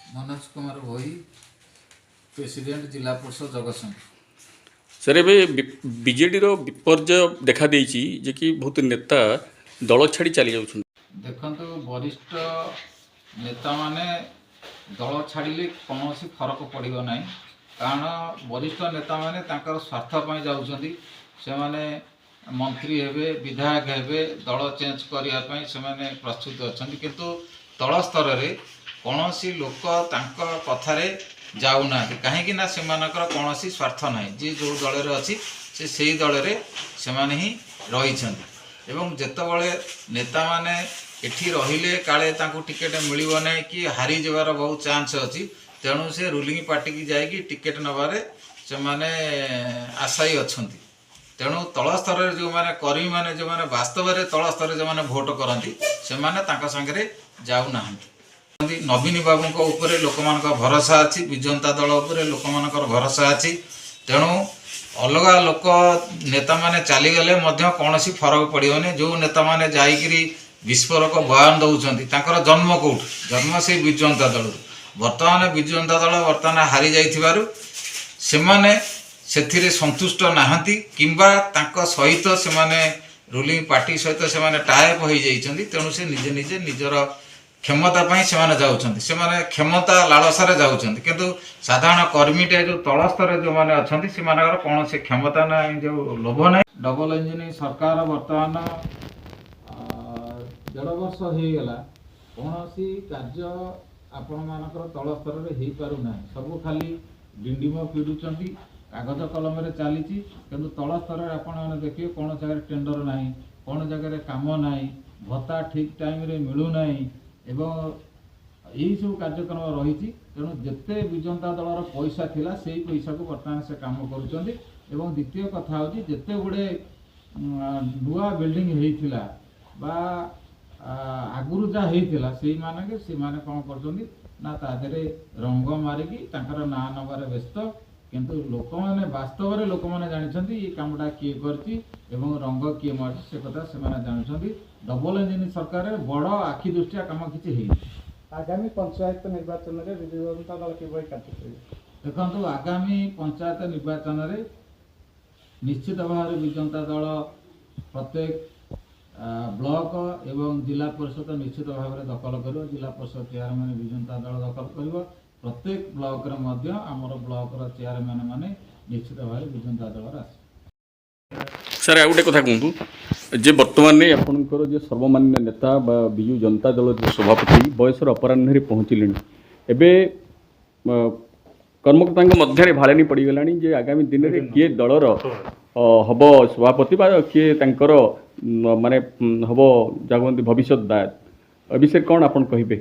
मनोज कुमार भोई, president जिला परिषद Jagatsinghpur. Sir ए BJD विपर्जय देखा देइछि जे कि बहुत नेता दल छाड़ी चली जाउछन। देखंतु वरिष्ठ नेता माने दल छाड़िले कौन फरक पड़ो ना, कारण वरिष्ठ नेता माने तांकर स्वार्थ पर जाउछंती। से माने मंत्री हेबे, विधायक हेबे, दल चेंज करने से प्रस्तुत अच्छा, किंतु तल स्तर में कौन लोक कथार जाऊना कहीं से कौन स्वार्थ ना, जी जो दल अच्छी से दल से ही रही जितेबाला नेता मैंने एठी रहिले काले टिकेट मिलव ना कि हारी जबार बहुत चांस अच्छी, तेणु से रूलिंग पार्टी की जाकि टिकेट नबारे से माने आशायी अच्छा। तेणु तल स्तर जो मैंने कर्मी मैंने जो मैंने वास्तव में तल स्तर जो मैंने भोट करती से सांगे जाऊना। नवीन बाबू उपरे लोक मान भरोसा अच्छी, विजंता दल उपरे लोक मान भरोसा अच्छी। तेणु अलग लोक नेता माने चलीगले कौन फरक पड़ोनी। जो नेता माने जाइकरी विस्फोरक बयान दौरान तांकर जन्म कौट जन्म से विजंता दल, बर्तमान विजंता दल बर्तमान हारी जाइथिबारु से संतुष्ट नहांती किंबा तांको सहित से माने रूलिंग पार्टी सहित से माने टाइप हो जाइछंती। तेणु से निजे निजे निजर क्षमता से जाउछंती, से माने क्षमता लालसारे जाउछंती, किंतु साधारण कर्मीटे जो तल स्तर जो माने अछंती से मानकर कौन से क्षमता ना, जो लोभ ना। डबल इंजिन सरकार बर्तमान 1.5 वर्ष हो गला, कौन कार्य आपण मानकर तल स्तर में हो पारुना। सब खाली डिंडिम पिड़ुंट कागज कलम चली, किंतु तल स्तर में आपण मैंने देखिए कौन जगह टेंडर ना, कौन जगह काम ना, भत्ता ठीक टाइम रे मिलूना एवं यही सब कार्यक्रम रही। तेणु जिते विजंता दलर पैसा थिला से पैसा को बर्तमान से काम करुँच। द्वितीय कथा हूँ जिते गुड़े नुआ बिल्डिंग होता बा आगुरी जहाँ होता से माने कौन कर रंग मारिकी ना नबार व्यस्त, किंतु लोक मैंने वास्तव में लोक मैंने जानते ये कामटा किए कर रंग किए मार से कथा से जानते। डबल इंजिन सरकार बड़ आखि दृष्टिया कम किसी आगामी पंचायत निर्वाचन में विजु जनता दल किभली कार्य करिवे? देखो आगामी पंचायत निर्वाचन में निश्चित भाव में विजंता दल प्रत्येक ब्लॉक एवं जिला परिषद निश्चित भाव में दखल कर, जिला परिषद चेयरमैन विजंता दल दखल कर, प्रत्येक ब्लॉक रे आमर ब्लॉक चेयरमैन माने निश्चित भाव में विजंता दल आस। सर आ गोटे कथा कहतु जे बर्तमान आपणकर जो सर्वमान्य नेता बा विजु जनता दल जो सभापति बयसर अपराह्न पहुँचले एबे कर्मकर्ता मध्य भाड़ानी पड़गला जे आगामी दिन में किए दलर हम सभापति बा किए तांकर माने हम जगवंती भविष्य दायित्व ए विषय कौन आपन कहिबे?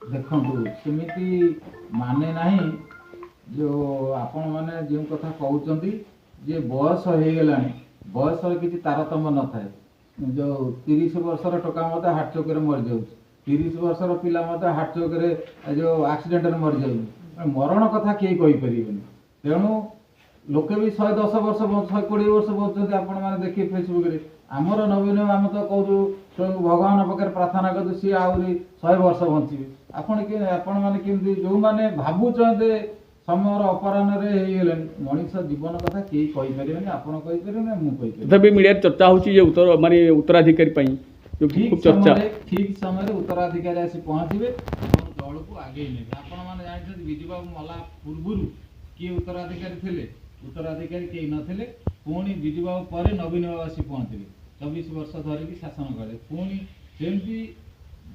देखो सेमिति माने नहीं जो आपण माने जो कथा कहउचंती जे बयस हो गलानी, बयस किसी तारतम्य न थाए। जो 30 वर्षर टोका मत हार्ट चोक मरी जाऊँ, 30 वर्षर पिला मत हार्ट चोक जो एक्सीडेंट मरी जाऊँ, मरण कथा किए कहीपर। तेणु लोके भी 110 वर्ष 120 वर्ष बचुँच। आपण मैंने देखिए फेसबुक रे आमर नवीन आम तो कहूँ स्वयं भगवान पाखे प्रार्थना कर सी आहरी 100 वर्ष बचे। आपण मैंने केमती जो मैंने भावुचे समय अपराह्न मनीष जीवन कथा कई कहीपर, आपड़ कहीपर ना मुझे तथापि मीडिया चर्चा होची उत्तर माने उत्तराधिकारी जो खूब चर्चा ठीक समय उत्तराधिकारी आसी पहुँचे दल को आगे ने। आपण मैंने जानते विजु बाबू मला पूर्व किए उत्तराधिकारी थे, उत्तराधिकारी कई नथिले। पुणी विजु बाबू पर नवीन बाबू आसी पहुँचले 24 वर्ष धरिकी शासन कले। पुणी सेमती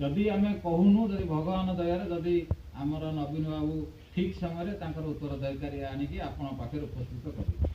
जदि आम कहूनु जदि भगवान दयार जदि आमर नवीन बाबू ठीक समय उत्तराधिकारी आनिकी आपण पाखे उपस्थित करें।